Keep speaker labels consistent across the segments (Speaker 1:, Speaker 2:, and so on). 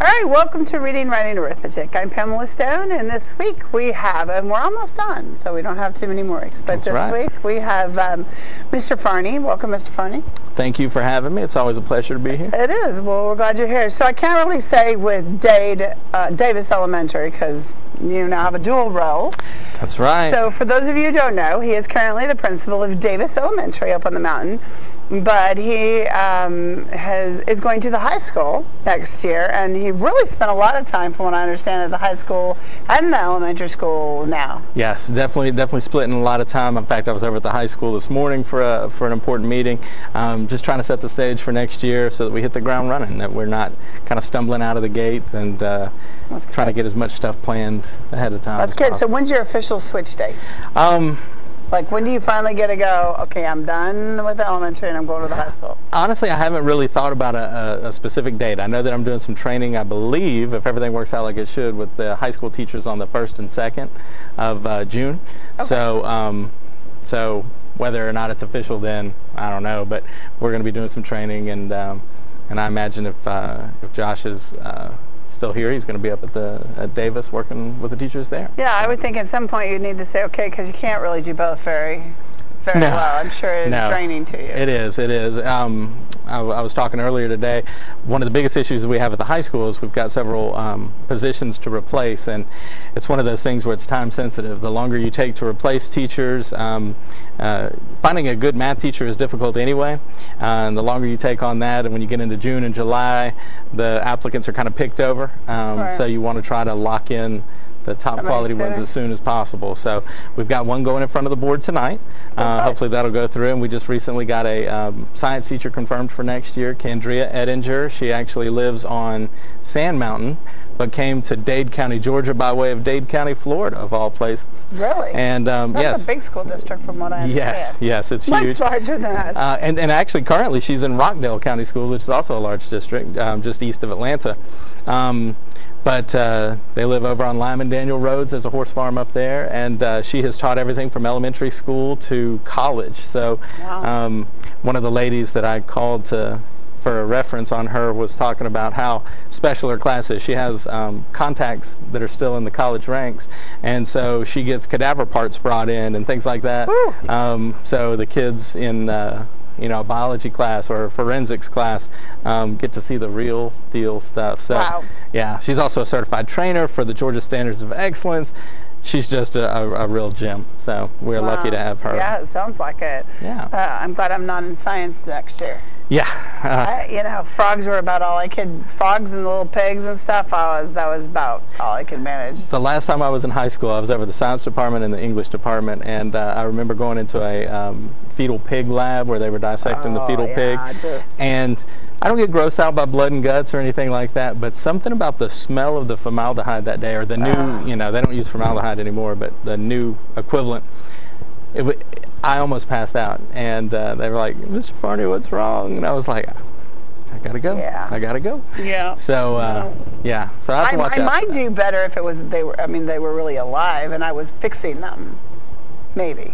Speaker 1: All right, welcome to Reading, Writing, Arithmetic. I'm Pamela Stone, and this week we have, and we're almost done, so we don't have too many more weeks, but week we have Mr. Farney. Welcome, Mr. Farney.
Speaker 2: Thank you for having me. It's always a pleasure to be here.
Speaker 1: It is. Well, we're glad you're here. So I can't really say with Davis Elementary because you now have a dual role.
Speaker 2: That's right.
Speaker 1: So for those of you who don't know, he is currently the principal of Davis Elementary up on the mountain. But he is going to the high school next year, and he really spent a lot of time, from what I understand, at the high school and the elementary school now.
Speaker 2: Yes, definitely splitting a lot of time. In fact, I was over at the high school this morning for an important meeting, just trying to set the stage for next year so that we hit the ground running, that we're not kind of stumbling out of the gate, and trying to get as much stuff planned ahead of time.
Speaker 1: That's good. So when's your official switch date? Like, when do you finally get to go, okay, I'm done with the elementary and I'm going to the high school?
Speaker 2: Honestly, I haven't really thought about a specific date. I know that I'm doing some training, I believe, if everything works out like it should, with the high school teachers on the 1st and 2nd of June. Okay. So whether or not it's official then, I don't know, but we're going to be doing some training, and I imagine if Josh is still here, he's going to be up at Davis working with the teachers there.
Speaker 1: Yeah, I would think at some point you need to say, okay, because you can't really do both very well. I'm sure it's draining to you.
Speaker 2: It is. I was talking earlier today, one of the biggest issues we have at the high school is we've got several positions to replace, and it's one of those things where it's time sensitive. The longer you take to replace teachers, finding a good math teacher is difficult anyway, and the longer you take on that, and when you get into June and July, the applicants are kind of picked over, so you want to try to lock in the top quality ones as soon as possible. So we've got one going in front of the board tonight. Hopefully that'll go through, and we just recently got a science teacher confirmed for next year, Candrea Edinger. She actually lives on Sand Mountain, but came to Dade County, Georgia by way of Dade County, Florida, of all places.
Speaker 1: Really?
Speaker 2: And
Speaker 1: that's a big school district from what I understand.
Speaker 2: Yes, it's
Speaker 1: much
Speaker 2: huge.
Speaker 1: Much larger than us.
Speaker 2: And actually currently she's in Rockdale County School, which is also a large district, just east of Atlanta. But they live over on Lyman Daniel Roads. There's a horse farm up there, and she has taught everything from elementary school to college. So one of the ladies that I called for a reference on her was talking about how special her class is. She has contacts that are still in the college ranks, and so she gets cadaver parts brought in and things like that. So the kids in a biology class or a forensics class get to see the real deal stuff. So yeah, she's also a certified trainer for the Georgia Standards of Excellence. She's just a real gem, so we're lucky to have her.
Speaker 1: Yeah, it sounds like it.
Speaker 2: Yeah.
Speaker 1: I'm glad I'm not in science next year.
Speaker 2: Yeah.
Speaker 1: You know, frogs were about all I could, frogs and the little pigs and stuff, that was about all I could manage.
Speaker 2: The last time I was in high school, I was over the science department and the English department, and I remember going into a fetal pig lab where they were dissecting the fetal pig. And I don't get grossed out by blood and guts or anything like that, but something about the smell of the formaldehyde that day, or the new, they don't use formaldehyde anymore, but the new equivalent, I almost passed out, and they were like, "Mr. Farney, what's wrong?" And I was like, "I gotta go. I gotta go." Yeah. So yeah. So I have to watch out.
Speaker 1: I might do better if it was they were really alive and I was fixing them, maybe.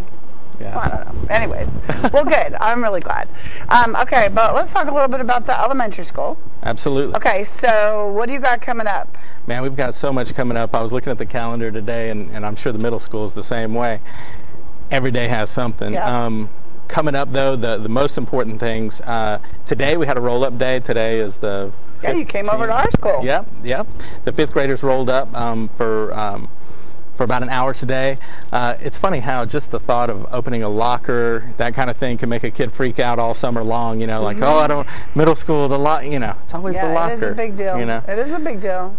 Speaker 2: Yeah.
Speaker 1: Well, I don't know. Anyways, well, good. I'm really glad. Okay, but let's talk a little bit about the elementary school.
Speaker 2: Absolutely.
Speaker 1: Okay, so what do you got coming up?
Speaker 2: Man, we've got so much coming up. I was looking at the calendar today, and I'm sure the middle school is the same way. Every day has something. Yeah. Coming up, though, the most important things. Today we had a roll-up day. Today is the 15th.
Speaker 1: Yeah, you came over to our school.
Speaker 2: Yep. The 5th graders rolled up for about an hour today. It's funny how just the thought of opening a locker, that kind of thing, can make a kid freak out all summer long. Like, oh, middle school, it's always the locker.
Speaker 1: Yeah, it is a big deal. It is a big deal.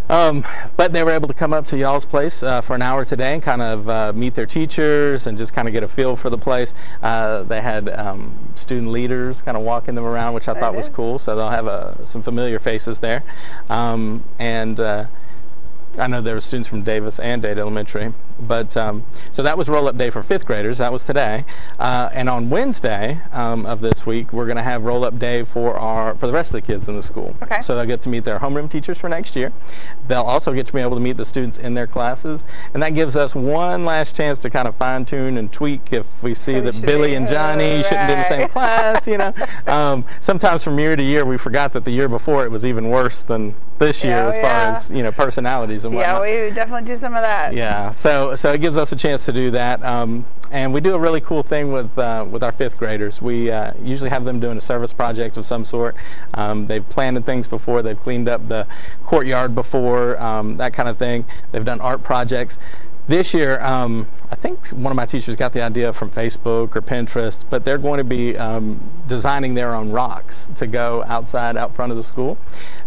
Speaker 2: But they were able to come up to y'all's place for an hour today and kind of meet their teachers and just kind of get a feel for the place. They had student leaders kind of walking them around, which I thought was cool. So they'll have some familiar faces there. I know there were students from Davis and Dade Elementary, but so that was roll-up day for 5th graders. That was today, and on Wednesday of this week, we're going to have roll-up day for the rest of the kids in the school.
Speaker 1: Okay.
Speaker 2: So they'll get to meet their homeroom teachers for next year. They'll also get to be able to meet the students in their classes, and that gives us one last chance to kind of fine-tune and tweak if we see that Billy and Johnny shouldn't be in the same class. Sometimes from year to year, we forgot that the year before it was even worse than this year as far as personalities and whatnot.
Speaker 1: Yeah, we definitely do some of that.
Speaker 2: Yeah, so it gives us a chance to do that, and we do a really cool thing with our fifth graders. We usually have them doing a service project of some sort. They've planted things before, they've cleaned up the courtyard before, that kind of thing. They've done art projects. This year, I think one of my teachers got the idea from Facebook or Pinterest, but they're going to be designing their own rocks to go outside, out front of the school.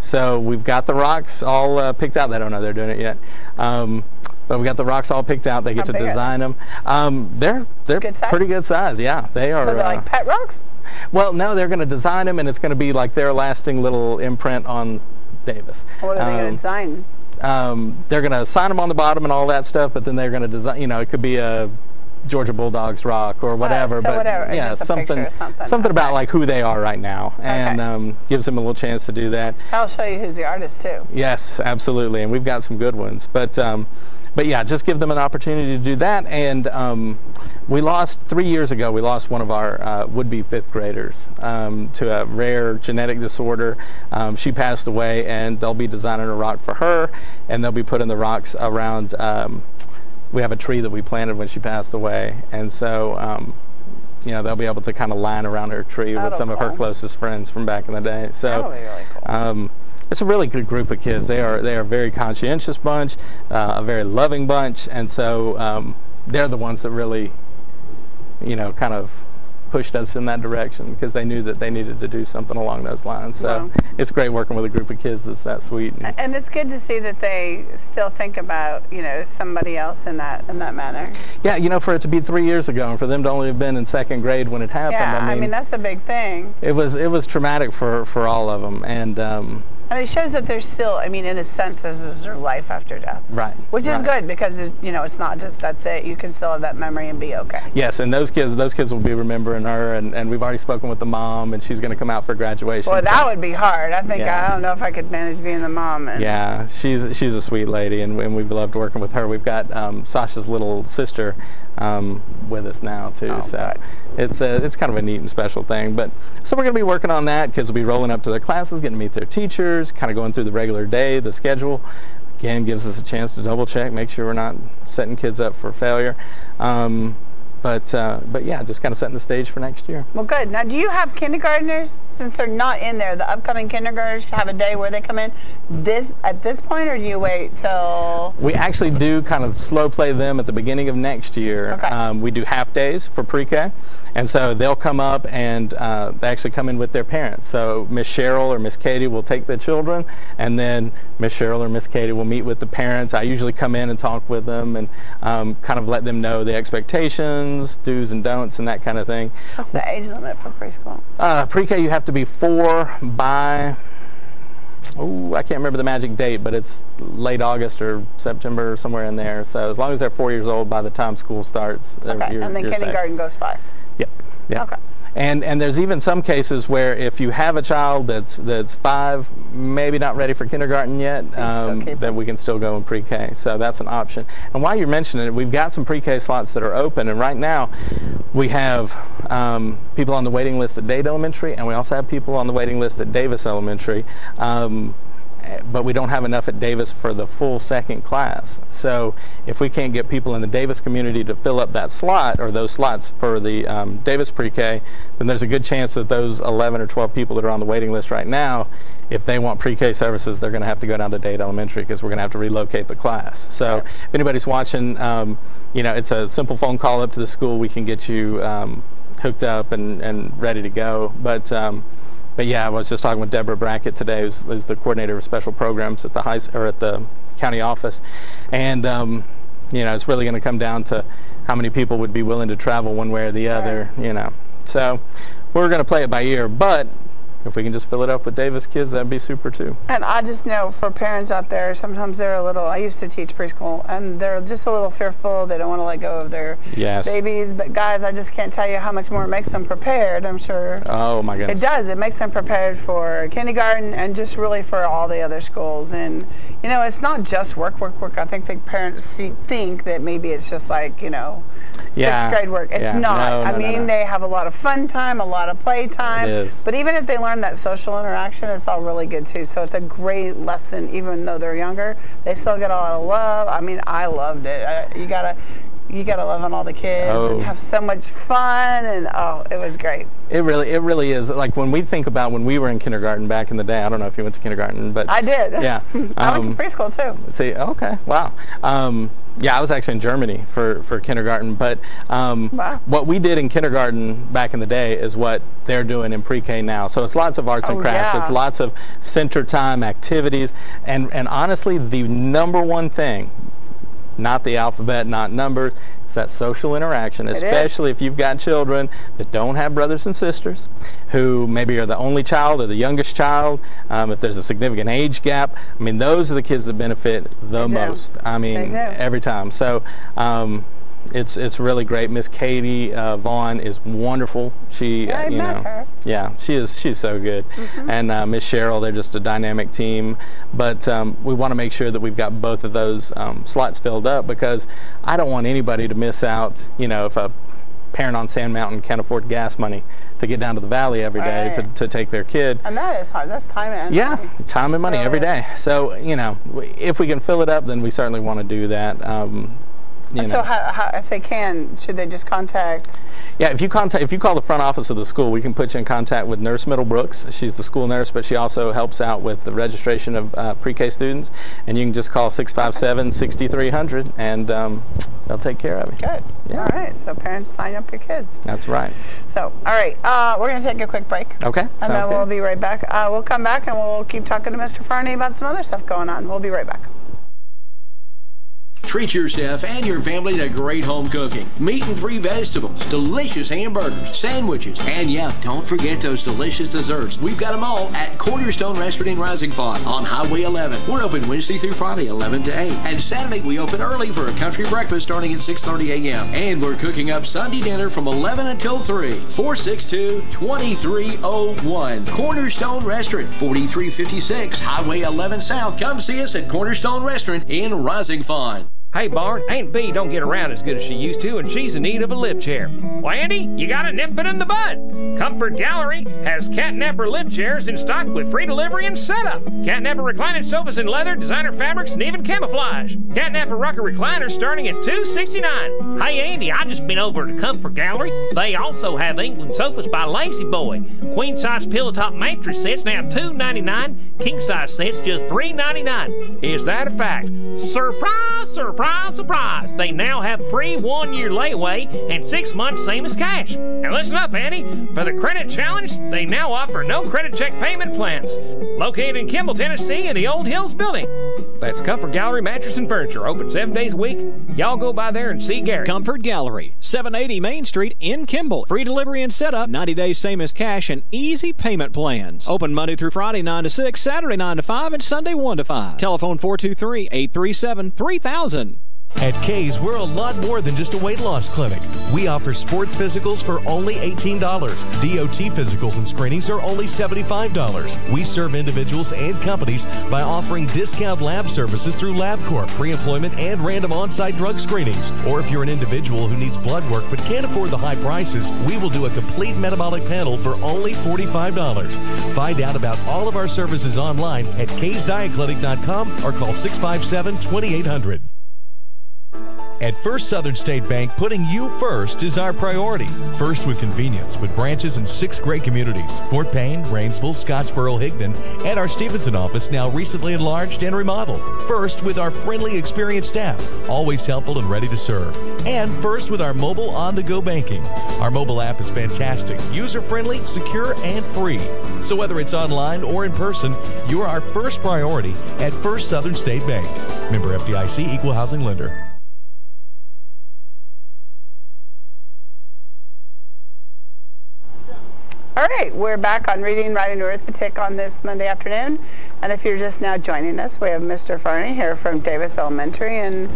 Speaker 2: So we've got the rocks all picked out. They don't know they're doing it yet. But we got the rocks all picked out. They get to design them. They're pretty good size. Yeah, they are.
Speaker 1: So they're like pet rocks?
Speaker 2: Well, no, they're going to design them, and it's going to be like their lasting little imprint on Davis.
Speaker 1: What are they going to design?
Speaker 2: They're going to sign them on the bottom and all that stuff, but then they're going to design, it could be a Georgia Bulldogs rock or whatever.
Speaker 1: So
Speaker 2: but
Speaker 1: whatever,
Speaker 2: yeah,
Speaker 1: just
Speaker 2: something about like who they are right now, and gives them a little chance to do that.
Speaker 1: I'll show you who's the artist too.
Speaker 2: Yes, absolutely, and we've got some good ones. But yeah, just give them an opportunity to do that. And 3 years ago, we lost one of our would-be fifth graders to a rare genetic disorder. She passed away, and they'll be designing a rock for her, and they'll be putting the rocks around. We have a tree that we planted when she passed away, and so they'll be able to kind of line around her tree with some of her closest friends from back in the day. So
Speaker 1: that'll be really cool.
Speaker 2: It's a really good group of kids. They are a very conscientious bunch, a very loving bunch, and so they're the ones that really, kind of pushed us in that direction because they knew that they needed to do something along those lines. So it's great working with a group of kids that's that sweet.
Speaker 1: And it's good to see that they still think about, somebody else in that manner.
Speaker 2: Yeah, for it to be 3 years ago and for them to only have been in second grade when it happened.
Speaker 1: Yeah, I mean that's a big thing.
Speaker 2: It was traumatic for all of them, and
Speaker 1: it shows that there's still, in a sense, there's life after death.
Speaker 2: Right.
Speaker 1: Which is good because, it's not just that's it. You can still have that memory and be okay.
Speaker 2: Yes, and those kids will be remembering her, and we've already spoken with the mom, and she's going to come out for graduation.
Speaker 1: Well, that would be hard. I think, I don't know if I could manage being the mom.
Speaker 2: Yeah, she's a sweet lady, and we've loved working with her. We've got Sasha's little sister with us now, too. So it's kind of a neat and special thing. But so we're going to be working on that. Kids will be rolling up to their classes, getting to meet their teachers, kind of going through the regular day, the schedule. Again, gives us a chance to double check, make sure we're not setting kids up for failure. But yeah, just kind of setting the stage for next year.
Speaker 1: Well, good. Now, do you have kindergartners, since they're not in there, the upcoming kindergartners have a day where they come in at this point, or do you wait till?
Speaker 2: We actually do kind of slow play them at the beginning of next year.
Speaker 1: Okay.
Speaker 2: We do half days for pre-K, and so they'll come up and they actually come in with their parents. So Miss Cheryl or Miss Katie will take the children, and then Miss Cheryl or Miss Katie will meet with the parents. I usually come in and talk with them and kind of let them know the expectations, do's and don'ts, and that kind of thing.
Speaker 1: What's the age limit for preschool?
Speaker 2: Pre-K, you have to be 4 by, I can't remember the magic date, but it's late August or September or somewhere in there. So as long as they're 4 years old by the time school starts,
Speaker 1: okay. And then kindergarten goes 5.
Speaker 2: Yep. Yep. Okay. And there's even some cases where if you have a child that's 5, maybe not ready for kindergarten yet, that we can still go in pre-K. So that's an option. And while you're mentioning it, we've got some pre-K slots that are open. And right now we have people on the waiting list at Dade Elementary, and we also have people on the waiting list at Davis Elementary. But we don't have enough at Davis for the full second class. So if we can't get people in the Davis community to fill up that slot or those slots for the Davis pre-K, then there's a good chance that those 11 or 12 people that are on the waiting list right now, if they want pre-K services, they're going to have to go down to Dade Elementary because we're going to have to relocate the class. So if anybody's watching, it's a simple phone call up to the school. We can get you hooked up and ready to go. But yeah, I was just talking with Deborah Brackett today, who's the coordinator of special programs at the county office, and it's really going to come down to how many people would be willing to travel one way or the other, So we're going to play it by ear, but if we can just fill it up with Davis kids, that'd be super too.
Speaker 1: And I just know for parents out there, sometimes they're a little, I used to teach preschool, and they're just a little fearful. They don't want to let go of their babies. But guys, I just can't tell you how much more it makes them prepared, I'm sure.
Speaker 2: Oh my goodness.
Speaker 1: It does. It makes them prepared for kindergarten and just really for all the other schools. And, it's not just work. I think the parents think that maybe it's just like,
Speaker 2: Yeah.
Speaker 1: sixth grade work. It's
Speaker 2: Yeah.
Speaker 1: not.
Speaker 2: No,
Speaker 1: I mean, they have a lot of fun time, a lot of play time.
Speaker 2: It is.
Speaker 1: But even if they learn that social interaction, it's all really good too. So it's a great lesson, even though they're younger. They still get a lot of love. I mean, I loved it. You gotta love on all the kids and have so much fun, and it was great.
Speaker 2: It really is. Like when we think about when we were in kindergarten back in the day. I don't know if you went to kindergarten, but
Speaker 1: I did.
Speaker 2: Yeah,
Speaker 1: I went to preschool too.
Speaker 2: See, okay, wow. Yeah, I was actually in Germany for kindergarten, but
Speaker 1: wow.
Speaker 2: What we did in kindergarten back in the day is what they're doing in pre-K now. So it's lots of arts and crafts.
Speaker 1: Yeah.
Speaker 2: It's lots of center time activities, and honestly, the number one thing, not the alphabet, not numbers, it's that social interaction, especially if you've got children that don't have brothers and sisters, who maybe are the only child or the youngest child, if there's a significant age gap. I mean, those are the kids that benefit the most. I mean, every time. So it's really great. Miss Katie Vaughn is wonderful. She,
Speaker 1: I met her.
Speaker 2: Yeah, she's so good. And Miss Cheryl, they're just a dynamic team. But we want to make sure that we've got both of those slots filled up, because I don't want anybody to miss out. You know, if a parent on Sand Mountain can't afford gas money to get down to the valley every day to take their kid.
Speaker 1: And that is hard. That's time and money.
Speaker 2: Time and money every day. So, you know, if we can fill it up, then we certainly want to do that.
Speaker 1: So how, if they can, should they just contact?
Speaker 2: Yeah, if you call the front office of the school, we can put you in contact with Nurse Middlebrooks. She's the school nurse, but she also helps out with the registration of pre-K students. And you can just call 657-6300, and they'll take care of it.
Speaker 1: Good. Yeah. All right. So parents, sign up your kids.
Speaker 2: That's right.
Speaker 1: So, all right, we're going to take a quick break.
Speaker 2: Okay.
Speaker 1: And then we'll be right back. We'll come back and we'll keep talking to Mr. Farney about some other stuff going on. We'll be right back.
Speaker 3: Treat yourself and your family to great home cooking. Meat and 3 vegetables, delicious hamburgers, sandwiches, and yeah, don't forget those delicious desserts. We've got them all at Cornerstone Restaurant in Rising Fawn on Highway 11. We're open Wednesday through Friday, 11 to 8. And Saturday, we open early for a country breakfast starting at 6:30 a.m. And we're cooking up Sunday dinner from 11 until 3. 462-2301. Cornerstone Restaurant, 4356 Highway 11 South. Come see us at Cornerstone Restaurant in Rising Fawn.
Speaker 4: Hey, Barn, Aunt Bee don't get around as good as she used to, and she's in need of a lip chair. Well, Andy, you gotta nip it in the bud. Comfort Gallery has catnapper lip chairs in stock with free delivery and setup. Catnapper reclining sofas in leather, designer fabrics, and even camouflage. Catnapper rocker recliners starting at $269. Hey, Andy, I just been over to Comfort Gallery. They also have England sofas by Lazy Boy. Queen-size pillow top mattress sets now $299. King-size sets just $399. Is that a fact? Surprise, surprise! Surprise, surprise! They now have free 1-year layaway and 6 months same as cash. And listen up, Andy. For the credit challenge, they now offer no credit check payment plans. Located in Kimball, Tennessee in the Old Hills building. That's Comfort Gallery Mattress and Furniture, open 7 days a week. Y'all go by there and see Gary.
Speaker 5: Comfort Gallery, 780 Main Street in Kimball. Free delivery and setup, 90 days same as cash, and easy payment plans. Open Monday through Friday 9 to 6, Saturday 9 to 5, and Sunday 1 to 5. Telephone 423-837-3000.
Speaker 6: At K's, we're a lot more than just a weight loss clinic. We offer sports physicals for only $18. DOT physicals and screenings are only $75. We serve individuals and companies by offering discount lab services through LabCorp, pre-employment, and random on-site drug screenings. Or if you're an individual who needs blood work but can't afford the high prices, we will do a complete metabolic panel for only $45. Find out about all of our services online at ksdietclinic.com or call 657-2800. At First Southern State Bank, putting you first is our priority. First with convenience, with branches in 6 great communities: Fort Payne, Rainsville, Scottsboro, Higdon, and our Stevenson office now recently enlarged and remodeled. First with our friendly, experienced staff, always helpful and ready to serve. And first with our mobile on-the-go banking. Our mobile app is fantastic, user-friendly, secure, and free. So whether it's online or in person, you are our first priority at First Southern State Bank. Member FDIC, Equal Housing Lender.
Speaker 1: All right, we're back on Reading, Writing, Arithmetic on this Monday afternoon. And if you're just now joining us, we have Mr. Farney here from Davis Elementary. And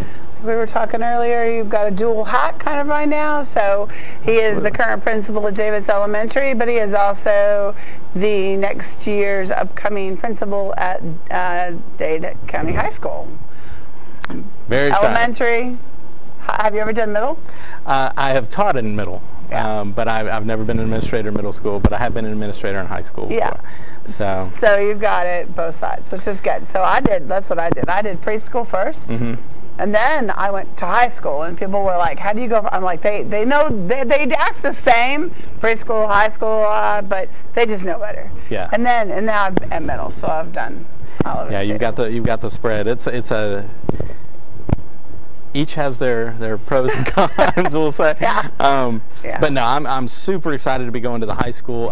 Speaker 1: we were talking earlier, you've got a dual hat kind of right now. So he is the current principal at Davis Elementary, but he is also the next year's upcoming principal at Dade County High School.
Speaker 2: Very exciting.
Speaker 1: Elementary, Have you ever done middle?
Speaker 2: I have taught in middle, but I've never been an administrator in middle school, but I have been an administrator in high school before. So
Speaker 1: you've got it both sides, which is good. So that's what I did. I did preschool first. And then I went to high school, and people were like, how do you go? I'm like, they know, they act the same, preschool, high school, but they just know better.
Speaker 2: Yeah.
Speaker 1: And now I'm at middle, so I've done all of it.
Speaker 2: Yeah, you've got the spread. Each has their pros and cons, we'll say. But no, I'm super excited to be going to the high school.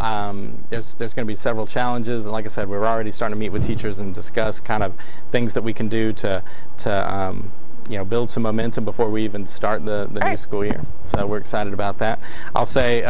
Speaker 2: There's going to be several challenges, and like I said, we're already starting to meet with teachers and discuss kind of things that we can do to build some momentum before we even start the new school year. So we're excited about that. I'll say,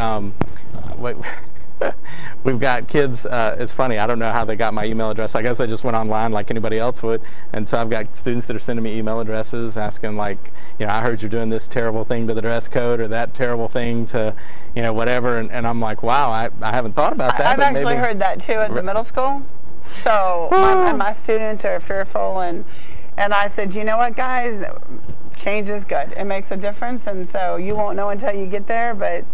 Speaker 2: we've got kids, it's funny, I don't know how they got my email address. I guess I just went online like anybody else would, and so I've got students that are sending me email addresses asking, like, I heard you're doing this terrible thing to the dress code or that terrible thing to, whatever, and I'm like, wow, I haven't thought about that.
Speaker 1: I've actually heard that too at the middle school. So my students are fearful, and I said, you know what, guys, change is good. It makes a difference, and so you won't know until you get there, but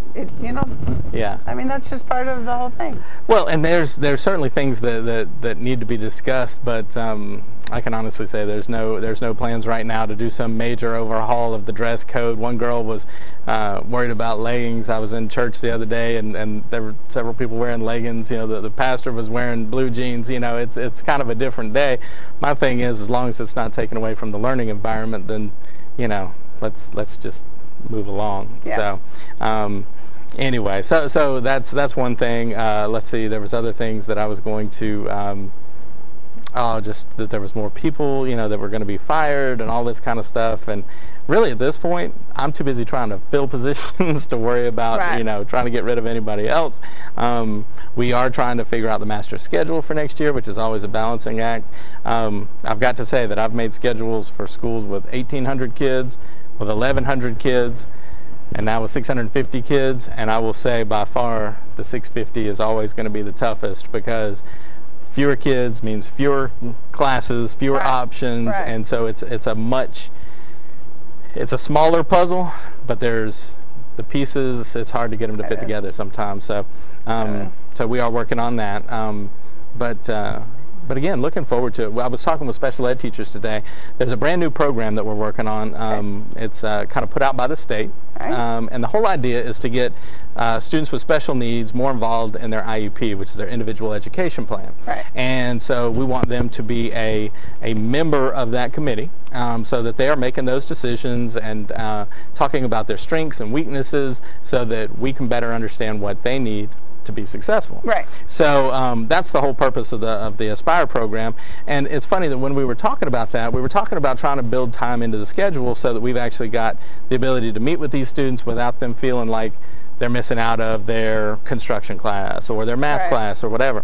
Speaker 2: yeah.
Speaker 1: I mean, that's just part of the whole thing.
Speaker 2: Well, and there's certainly things that need to be discussed, but I can honestly say there's no plans right now to do some major overhaul of the dress code. One girl was worried about leggings. I was in church the other day, and there were several people wearing leggings. The pastor was wearing blue jeans. It's kind of a different day. My thing is, as long as it's not taken away from the learning environment, then let's just move along.
Speaker 1: Yeah.
Speaker 2: So anyway, so that's one thing. Let's see, there was other things that I was going to just that there was more people that were going to be fired and all this kind of stuff, and really at this point I'm too busy trying to fill positions to worry about trying to get rid of anybody else. We are trying to figure out the master schedule for next year, which is always a balancing act. I've got to say that I've made schedules for schools with 1,800 kids, with 1,100 kids, and now with 650 kids, and I will say by far the 650 is always going to be the toughest, because fewer kids means fewer classes, fewer options, and so it's a smaller puzzle, but there's the pieces, it's hard to get them to fit together sometimes. So so we are working on that, but again, looking forward to it. Well, I was talking with special ed teachers today. There's a brand new program that we're working on. It's kind of put out by the state, and the whole idea is to get students with special needs more involved in their IEP, which is their individual education plan. And so we want them to be a member of that committee, so that they are making those decisions and talking about their strengths and weaknesses, so that we can better understand what they need to be successful. So that's the whole purpose of the Aspire program. And it's funny that when we were talking about that, we were talking about trying to build time into the schedule so that we've actually got the ability to meet with these students without them feeling like they're missing out of their construction class or their math class or whatever.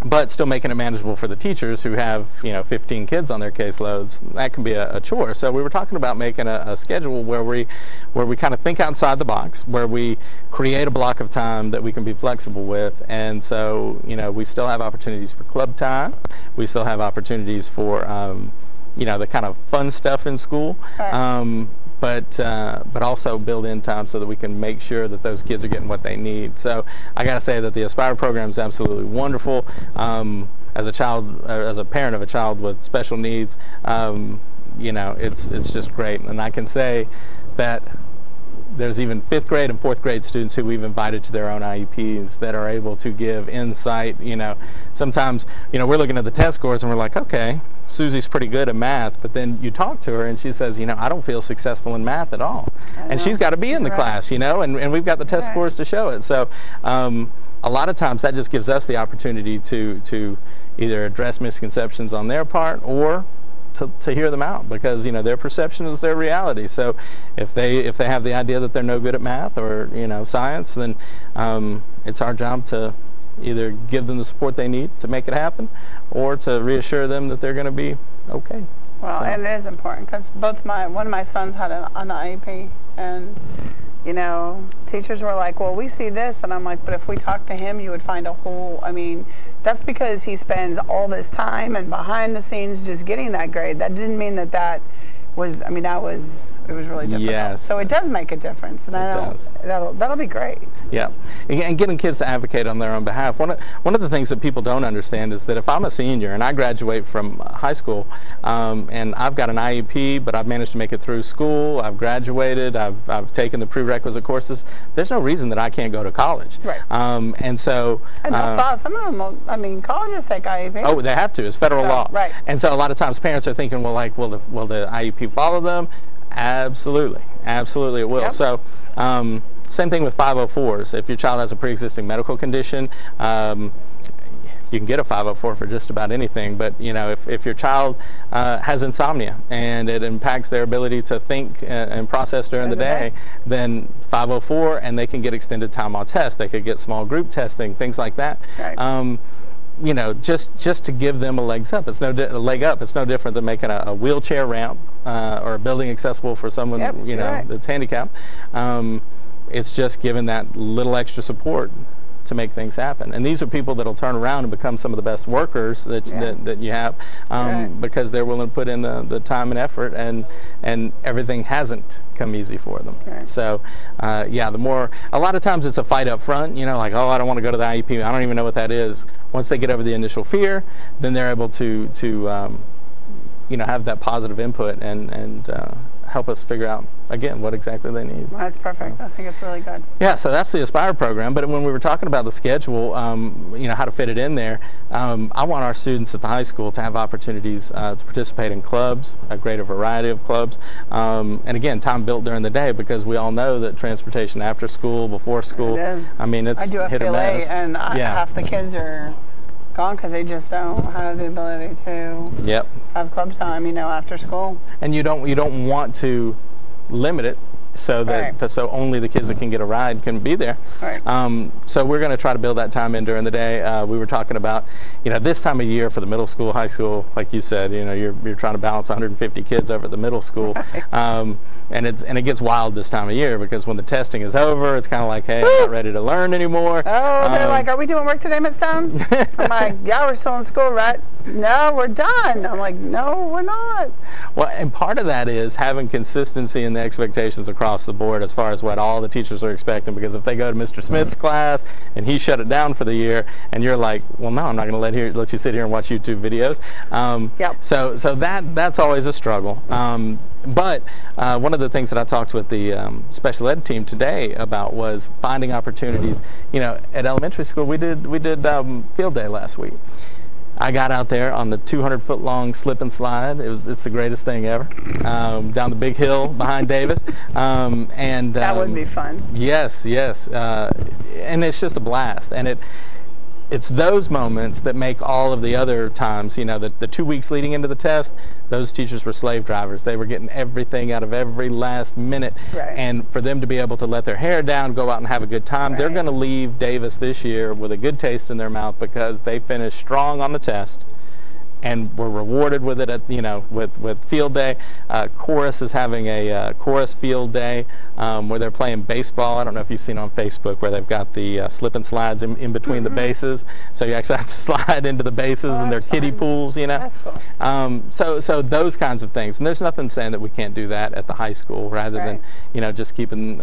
Speaker 2: But still making it manageable for the teachers who have 15 kids on their caseloads. That can be a chore. So we were talking about making a schedule where we kind of think outside the box, where we create a block of time that we can be flexible with. And so we still have opportunities for club time. We still have opportunities for the kind of fun stuff in school. But also build in time so that we can make sure that those kids are getting what they need. So I got to say that the Aspire program is absolutely wonderful. As a parent of a child with special needs, it's just great. And I can say that there's even 5th grade and 4th grade students who we've invited to their own IEPs that are able to give insight. Sometimes, we're looking at the test scores and we're like, okay, Susie's pretty good at math, but then you talk to her and she says, I don't feel successful in math at all. And she's got to be in the class, and we've got the test scores to show it. So a lot of times that just gives us the opportunity to either address misconceptions on their part or to hear them out, because their perception is their reality. So if they have the idea that they're no good at math or science, then it's our job to either give them the support they need to make it happen, or to reassure them that they're going to be okay.
Speaker 1: Well, and it is important, because one of my sons had an IEP, and teachers were like, well, we see this, and I'm like, but if we talk to him, you would find a whole, that's because he spends all this time and behind the scenes just getting that grade. That didn't mean that was, I mean, it was really difficult.
Speaker 2: Yes.
Speaker 1: So it does make a difference, and I know that'll be great.
Speaker 2: Yeah, and getting kids to advocate on their own behalf. One of the things that people don't understand is that if I'm a senior and I graduate from high school, and I've got an IEP, but I've managed to make it through school, I've graduated, I've taken the prerequisite courses, there's no reason that I can't go to college.
Speaker 1: Right.
Speaker 2: And so...
Speaker 1: And some of them, I mean, colleges take IEPs.
Speaker 2: Oh, they have to. It's federal law.
Speaker 1: Right.
Speaker 2: And so a lot of times parents are thinking, well, like, will the IEP follow them? Absolutely. Absolutely it will.
Speaker 1: Yep.
Speaker 2: So same thing with 504s. If your child has a pre-existing medical condition, you can get a 504 for just about anything, but you know, if your child has insomnia and it impacts their ability to think and process during the day, then 504, and they can get extended time on test. They could get small group testing, things like that. Right. You know, just to give them a leg up. It's no different than making a wheelchair ramp or a building accessible for someone that's handicapped. It's just giving that little extra support to make things happen. And these are people that'll turn around and become some of the best workers that you have, because they're willing to put in the time and effort, and everything hasn't come easy for them. Right. So yeah, a lot of times it's a fight up front, you know, like, oh, I don't want to go to the IEP, I don't even know what that is. Once they get over the initial fear, then they're able to you know, have that positive input and help us figure out, again, what exactly they need.
Speaker 1: Well, that's perfect. So, I think it's really good.
Speaker 2: Yeah, so that's the Aspire program. But when we were talking about the schedule, you know, how to fit it in there, I want our students at the high school to have opportunities to participate in clubs, a greater variety of clubs, and again, time built during the day, because we all know that transportation after school, before school, I mean, it's hit or miss. I do FBLA, and half the kids are gone because they just don't have the ability to have club time, you know, after school. And you don't want to limit it so that so only the kids that can get a ride can be there. Right. So we're going to try to build that time in during the day. We were talking about, you know, this time of year for the middle school, high school, like you said, you know, you're trying to balance 150 kids over at the middle school, and it gets wild this time of year, because when the testing is over, it's kind of like, hey, I'm not ready to learn anymore.
Speaker 1: Oh, they're like, are we doing work today, Miss Stone? I'm like, yeah, we're still in school, right? No, we're done. I'm like, no, we're not.
Speaker 2: Well, and part of that is having consistency in the expectations across the board as far as what all the teachers are expecting, because if they go to Mr. Smith's class and he shut it down for the year, and you're like, well, no, I'm not going to let you sit here and watch YouTube videos. So that's always a struggle. But one of the things that I talked with the special ed team today about was finding opportunities. You know, at elementary school, we did field day last week. I got out there on the 200-foot long slip and slide. It's the greatest thing ever. Down the big hill behind Davis. And
Speaker 1: that would be fun.
Speaker 2: Yes, yes. And it's just a blast. And it's those moments that make all of the other times, you know, the 2 weeks leading into the test, those teachers were slave drivers. They were getting everything out of every last minute. Right. And for them to be able to let their hair down, go out and have a good time, they're going to leave Davis this year with a good taste in their mouth, because they finished strong on the test and were rewarded with it at, you know, with field day. Chorus is having a chorus field day where they're playing baseball. I don't know if you've seen on Facebook where they've got the slip and slides in between the bases, so you actually have to slide into the bases, and they're kiddie pools, you know. That's cool. So those kinds of things, and there's nothing saying that we can't do that at the high school, rather than, you know, just keeping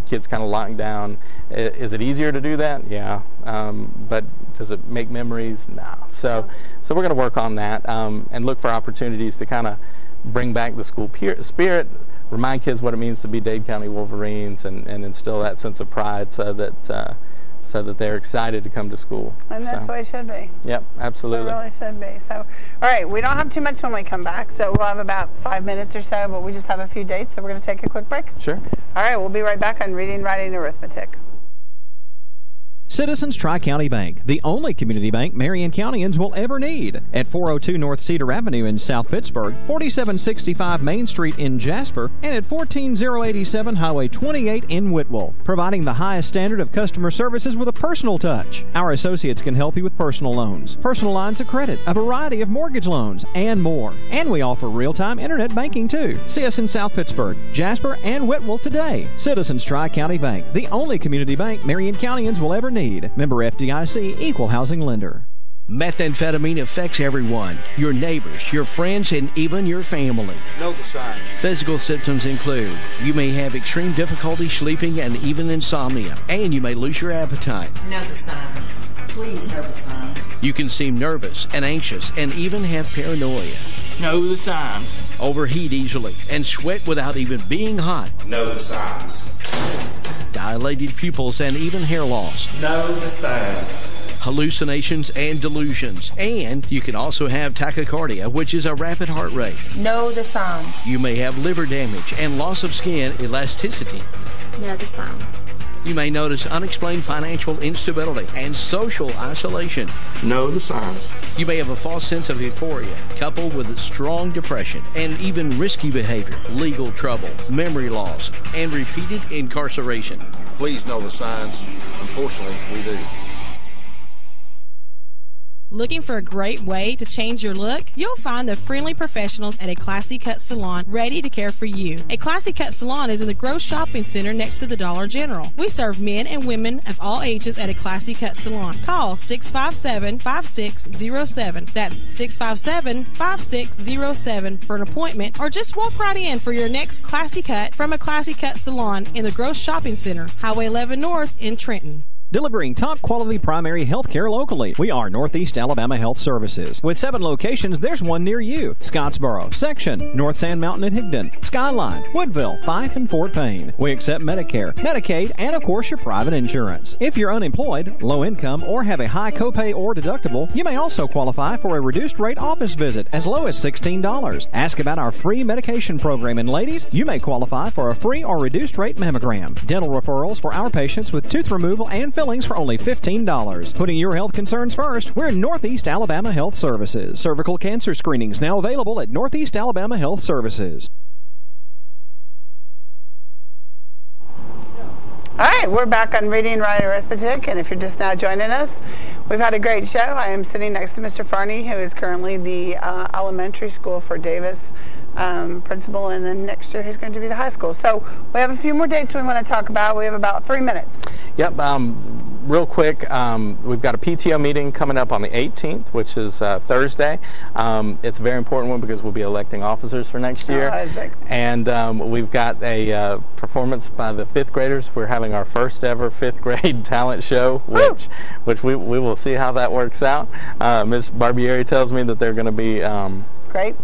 Speaker 2: kids kind of locked down. Is it easier to do that? Yeah. But does it make memories? No. So we're going to work on that, and look for opportunities to kind of bring back the school spirit, remind kids what it means to be Dade County Wolverines, and instill that sense of pride, so that they're excited to come to school.
Speaker 1: And that's the way it should be.
Speaker 2: Yep, absolutely.
Speaker 1: It really should be. So, all right, we don't have too much when we come back, so we'll have about 5 minutes or so, but we just have a few dates, so we're going to take a quick break.
Speaker 2: Sure.
Speaker 1: All right, we'll be right back on Reading, Writing, Arithmetic.
Speaker 5: Citizens Tri-County Bank, the only community bank Marion Countyans will ever need. At 402 North Cedar Avenue in South Pittsburgh, 4765 Main Street in Jasper, and at 14087 Highway 28 in Whitwell. Providing the highest standard of customer services with a personal touch. Our associates can help you with personal loans, personal lines of credit, a variety of mortgage loans, and more. And we offer real-time internet banking too. See us in South Pittsburgh, Jasper, and Whitwell today. Citizens Tri-County Bank, the only community bank Marion Countyans will ever need. Member FDIC, Equal Housing Lender.
Speaker 3: Methamphetamine affects everyone, your neighbors, your friends, and even your family.
Speaker 7: Know the signs.
Speaker 3: Physical symptoms include you may have extreme difficulty sleeping and even insomnia, and you may lose your appetite.
Speaker 8: Know the signs. Please know the signs.
Speaker 3: You can seem nervous and anxious and even have paranoia.
Speaker 9: Know the signs.
Speaker 3: Overheat easily and sweat without even being hot.
Speaker 7: Know the signs.
Speaker 3: Dilated pupils and even hair loss.
Speaker 7: Know the signs.
Speaker 3: Hallucinations and delusions. And you can also have tachycardia, which is a rapid heart rate.
Speaker 10: Know the signs.
Speaker 3: You may have liver damage and loss of skin elasticity.
Speaker 10: Know the signs.
Speaker 3: You may notice unexplained financial instability and social isolation.
Speaker 7: Know the signs.
Speaker 3: You may have a false sense of euphoria, coupled with strong depression and even risky behavior, legal trouble, memory loss, and repeated incarceration.
Speaker 7: Please know the signs. Unfortunately, we do.
Speaker 11: Looking for a great way to change your look? You'll find the friendly professionals at A Classy Cut Salon ready to care for you. A Classy Cut Salon is in the Grove Shopping Center next to the Dollar General. We serve men and women of all ages at A Classy Cut Salon. Call 657-5607. That's 657-5607 for an appointment, or just walk right in for your next classy cut from A Classy Cut Salon in the Grove Shopping Center, Highway 11 North in Trenton.
Speaker 5: Delivering top-quality primary health care locally. We are Northeast Alabama Health Services. With 7 locations, there's one near you. Scottsboro, Section, North Sand Mountain and Higdon, Skyline, Woodville, Fife, and Fort Payne. We accept Medicare, Medicaid, and of course your private insurance. If you're unemployed, low income, or have a high copay or deductible, you may also qualify for a reduced rate office visit as low as $16. Ask about our free medication program, and ladies, you may qualify for a free or reduced rate mammogram. Dental referrals for our patients with tooth removal and fillings for only $15. Putting your health concerns first, we're Northeast Alabama Health Services. Cervical cancer screenings now available at Northeast Alabama Health Services.
Speaker 1: All right, we're back on Reading, Writing, Arithmetic, and if you're just now joining us, we've had a great show. I am sitting next to Mr. Farney, who is currently the elementary school for Davis principal, and then next year he's going to be the high school. So we have a few more dates we want to talk about. We have about 3 minutes.
Speaker 2: Yep. Real quick, we've got a PTO meeting coming up on the 18th, which is Thursday. It's a very important one because we'll be electing officers for next year.
Speaker 1: Oh, that is big.
Speaker 2: And we've got a performance by the 5th graders. We're having our first ever 5th grade talent show, which we will see how that works out. Ms. Barbieri tells me that they're going to be
Speaker 1: great.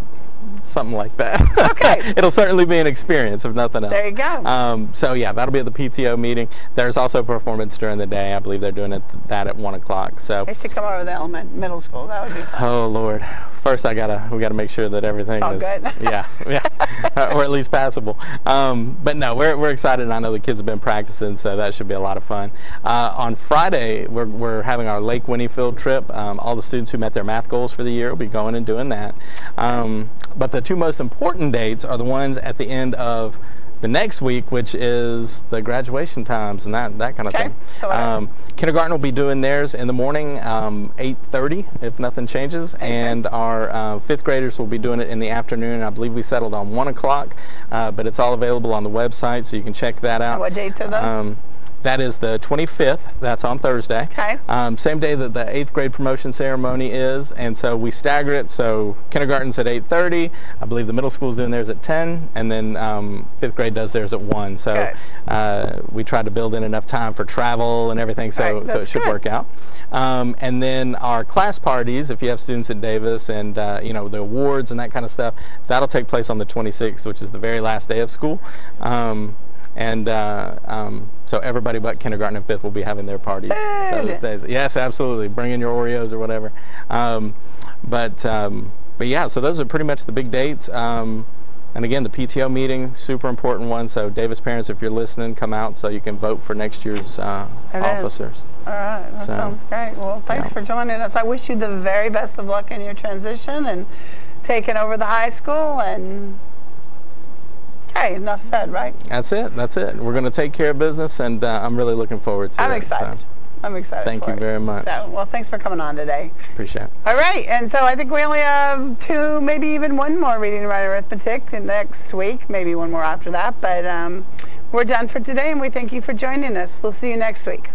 Speaker 2: Something like that.
Speaker 1: Okay.
Speaker 2: It'll certainly be an experience, if nothing else.
Speaker 1: There you go.
Speaker 2: So yeah, that'll be at the PTO meeting. There's also a performance during the day. I believe they're doing that at 1 o'clock. So
Speaker 1: I should come over to the middle school. That would be fun.
Speaker 2: Oh Lord. First, we gotta make sure that everything
Speaker 1: is
Speaker 2: good. yeah, or at least passable. But no, we're excited. And I know the kids have been practicing, so that should be a lot of fun. On Friday, we're having our Lake Winnie field trip. All the students who met their math goals for the year will be going and doing that. But the 2 most important dates are the ones at the end of the next week, which is the graduation times and that kind of thing. So kindergarten will be doing theirs in the morning, 8:30 if nothing changes, and our 5th graders will be doing it in the afternoon. I believe we settled on 1 o'clock, but it's all available on the website, so you can check that out.
Speaker 1: And what dates are those?
Speaker 2: That is the 25th. That's on Thursday.
Speaker 1: Okay.
Speaker 2: Same day that the 8th grade promotion ceremony is, and so we stagger it. So kindergarten's at 8:30. I believe the middle school's doing theirs at 10, and then 5th grade does theirs at 1. So we tried to build in enough time for travel and everything, so it should work out. And then our class parties, if you have students at Davis, and you know, the awards and that kind of stuff, that'll take place on the 26th, which is the very last day of school. So everybody but kindergarten and 5th will be having their parties those days. Yes, absolutely. Bring in your Oreos or whatever. But yeah, so those are pretty much the big dates. And again, the PTO meeting, super important one. So Davis parents, if you're listening, come out so you can vote for next year's officers.
Speaker 1: All right, that sounds great. Well, thanks for joining us. I wish you the very best of luck in your transition and taking over the high school. And okay, enough said, right?
Speaker 2: That's it. That's it. We're going to take care of business, and I'm really looking forward to it.
Speaker 1: I'm excited.
Speaker 2: So.
Speaker 1: I'm excited.
Speaker 2: Thank you very much.
Speaker 1: So, well, thanks for coming on today.
Speaker 2: Appreciate it.
Speaker 1: All right, and so I think we only have 2, maybe even 1 more Reading, Writing, Arithmetic next week, maybe 1 more after that. But we're done for today, and we thank you for joining us. We'll see you next week.